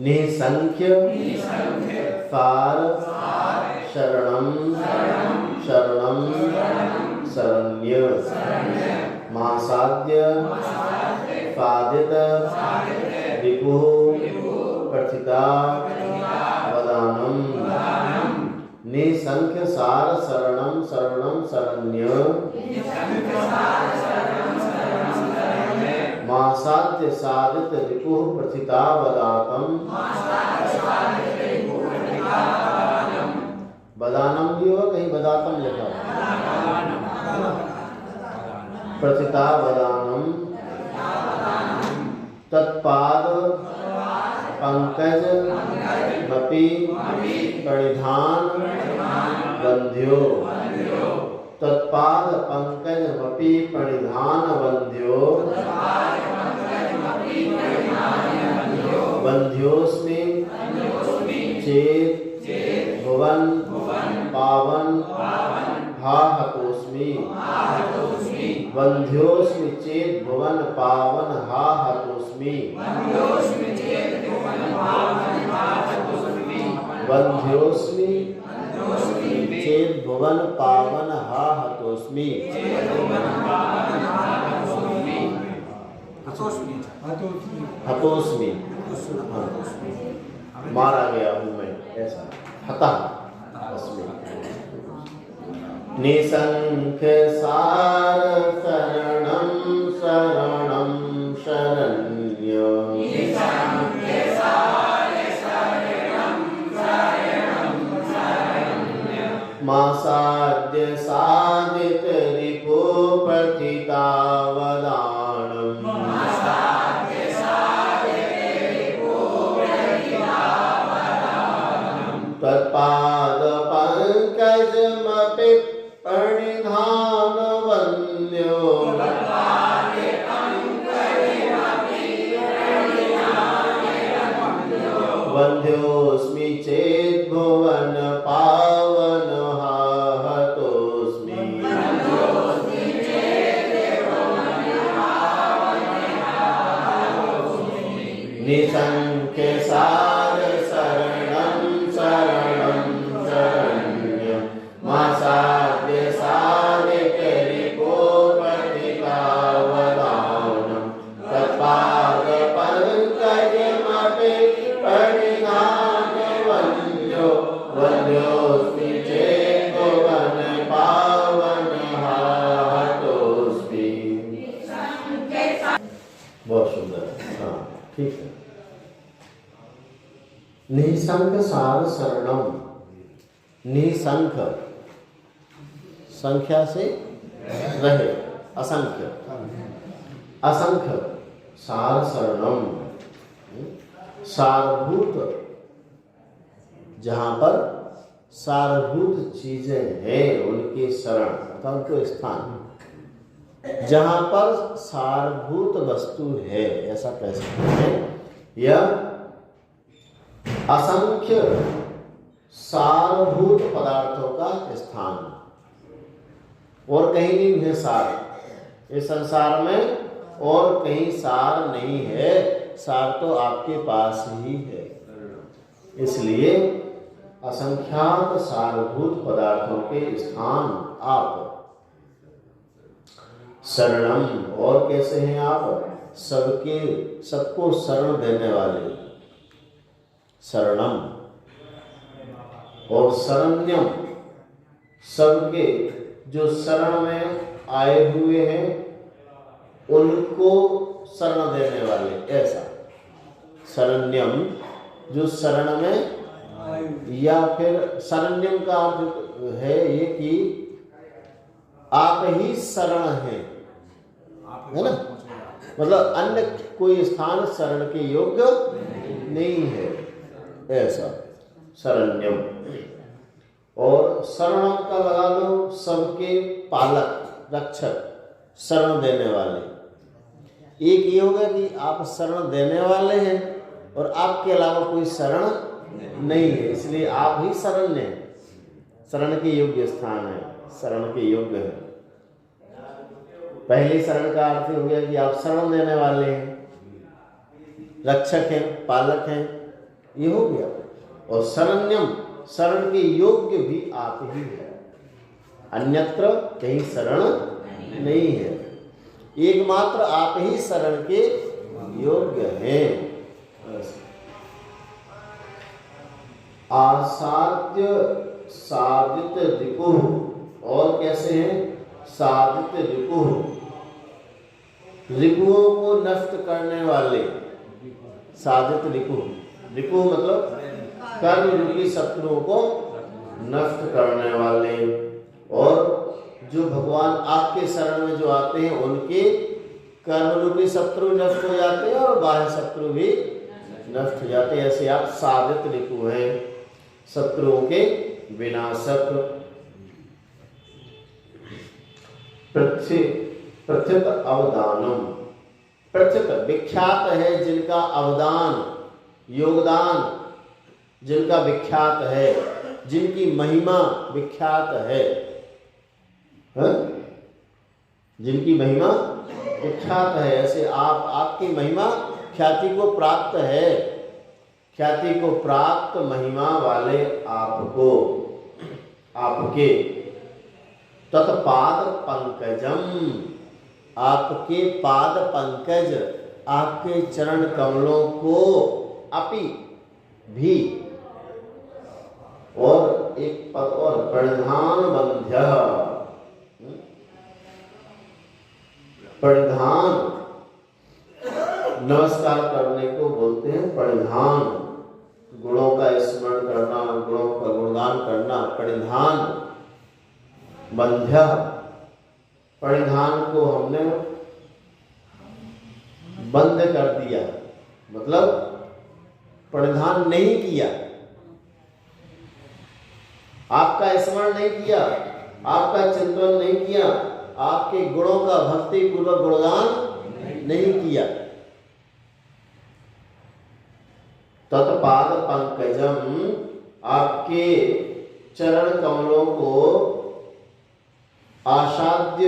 निसंख्य सार शरणम शरणम शरण्य मासाद्य साधित रिपु प्रथिता वदानम निसंख्य सार शरणम शरणम शरण्य मासाद्य साधित रिपु प्रथिता वदातम बदानम भी हो कहीं बदातम लिखा हो प्रथिता वदानम तत्पाद पंकज मपि परिधान बंध्यो तत्पाद पंकज मपि परिधान बंध्यो बंध्योस्मि चेत भुवन पावन हा हतोस्मि बंध्योस्मि चेत भुवन पावन हा हतोस्मि बंध्योस्मि चेत भुवन पावन हा हतोस्मि हतोस्मि मारा गया हूँ मैं ऐसा हता अस्मि निसंख्य सार शरणम शरणम शरण्य मासाद्य साधित रिपु प्रथिता वदानम तत्पाद पंकज मपि परिधान वन्द्यो वन्द्योस्मि चेत भुवन पावन हा हतोस्मि निसंख्य सार शरणम शरणम शरण्य मासाद्य साधित रिपु प्रथिता वदानम तत्पाद पंकज मपि परिधान वन्द्यो वन्द्योस्मि चेत भुवन पावन हा हतोस्मि। बहुत सुंदर। हाँ ठीक है। निसंख सार शरणम निसंख संख्या से रहे असंख्य असंख्य सार शरणम सारभूत जहाँ पर सारभूत चीजें हैं उनके शरण अर्थात उनको स्थान जहाँ पर सारभूत वस्तु है ऐसा कह सकते हैं यह असंख्य सारभूत पदार्थों का स्थान और कहीं नहीं है सार इस संसार में और कहीं सार नहीं है सार तो आपके पास ही है इसलिए असंख्यात सारभूत पदार्थों के स्थान आप शरणम और कैसे हैं आप सबको शरण देने वाले शरणम और शरण्यम सबके जो शरण में आए हुए हैं उनको शरण देने वाले ऐसा शरण्यम जो शरण में या फिर शरण्यम का अर्थ है ये कि आप ही शरण हैं है ना मतलब अन्य कोई स्थान शरण के योग्य नहीं है ऐसा शरण्यम और शरणम का लगा लो सबके पालक रक्षक शरण देने वाले एक ये होगा कि आप शरण देने वाले हैं और आपके अलावा कोई शरण नहीं है इसलिए आप ही शरण हैं शरण के योग्य स्थान है शरण के योग्य है पहली शरण का अर्थ हो गया कि आप शरण देने वाले हैं रक्षक हैं, पालक हैं, ये हो गया। और शरण्यम, शरण के योग्य भी आप ही है, अन्यत्र कहीं शरण नहीं है, एकमात्र आप ही शरण के योग्य हैं। आसाद्य साधित रिपुः, और कैसे हैं? साधित रिपुः, रिपुओं को नष्ट करने वाले। साधित रिपुः, रिपुः मतलब कर्म रूपी शत्रुओं को नष्ट करने वाले। और जो भगवान आपके शरण में जो आते हैं उनके कर्म रूपी शत्रु नष्ट हो जाते हैं और बाह्य शत्रु भी नष्ट हो जाते हैं। ऐसे आप साधित रिपु हैं, शत्रुओं के विनाशक। प्रथित अवदानम, प्रथित विख्यात है जिनका अवदान, योगदान जिनका विख्यात है, जिनकी महिमा विख्यात है, जिनकी महिमा विख्यात है, ऐसे आपकी महिमा ख्याति को प्राप्त है। ख्याति को प्राप्त महिमा वाले आपको, आपके तत्पाद पंकजम, आपके पाद पंकज, आपके चरण कमलों को अपि भी, और एक पद और, परिधान बंध्य, परिधान नमस्कार करने को बोलते हैं परिधान। गुणों का स्मरण करना, गुणों का गुणगान करना, परिधान बंध्य, परिधान को हमने बंद कर दिया, मतलब परिधान नहीं किया, आपका स्मरण नहीं किया, आपका चिंतन नहीं किया, आपके गुणों का भक्ति पूर्वक गुणगान नहीं किया। तत्पाद पंकजम, आपके चरण कमलों को आसाद्य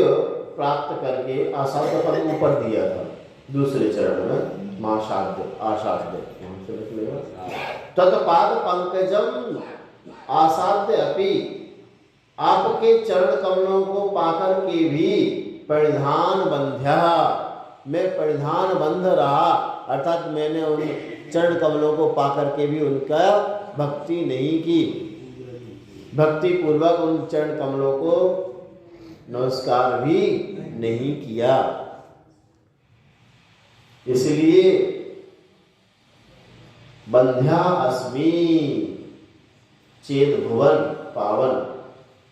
प्राप्त करके, आसाद्य पर ऊपर दिया था दूसरे चरण में, मासाद्य आसाद्य तत्पाद पंकजम आसाद्य अपि, आपके चरण कमलों को पाकर के भी परिधान बंध्या, मैं परिधान बंध रहा, अर्थात मैंने उन चरण कमलों को पाकर के भी उनका भक्ति नहीं की, भक्ति पूर्वक उन चरण कमलों को नमस्कार भी नहीं किया। इसलिए बंध्या अस्मि चेत भुवन पावन,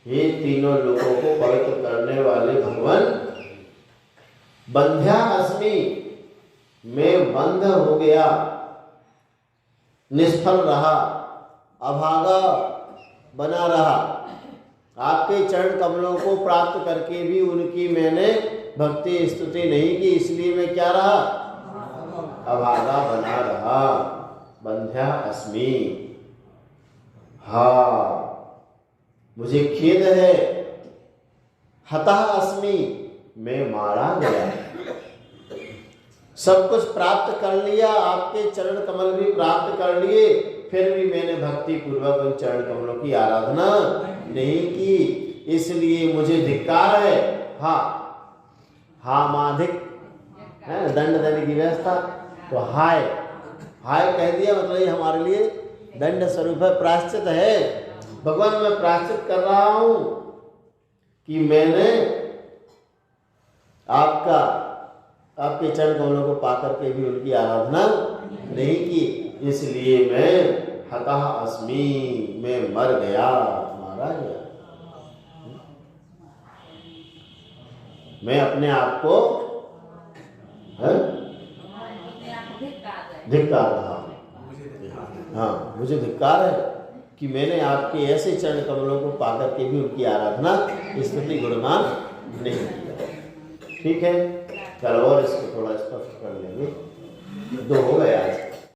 ये तीनों लोगों को पवित्र करने वाले भगवान, बंध्या अस्मि, मैं बंध हो गया, निष्फल रहा, अभागा बना रहा, आपके चरण कमलों को प्राप्त करके भी उनकी मैंने भक्ति स्तुति नहीं की, इसलिए मैं क्या रहा? अभागा बना रहा। बंध्या अस्मि, हाँ मुझे खेद है, हतः अस्मि, मैं मारा गया। सब कुछ प्राप्त कर लिया, आपके चरण कमल भी प्राप्त कर लिए, फिर भी मैंने भक्ति पूर्वक उन चरण कमलों की आराधना नहीं की, इसलिए मुझे धिक्कार है। हाँ हाँ माधिक है दंड देने की व्यवस्था, तो हाय हाय कह दिया, मतलब ये हमारे लिए दंड स्वरूप है, प्रायश्चित है। भगवान मैं प्रायश्चित कर रहा हूं कि मैंने आपके चरण कमलों को पाकर के भी उनकी आराधना नहीं की, इसलिए मैं हतः अस्मि, मैं मर गया, मारा गया। मैं अपने आप को धिक्कार रहा, हाँ मुझे धिक्कार है कि मैंने आपके ऐसे चरण कमलों को पाकर के भी उनकी आराधना स्तुति गुणगान नहीं किया। ठीक है, कल और इसको थोड़ा स्पष्ट कर लेंगे। 2 हो गए आज।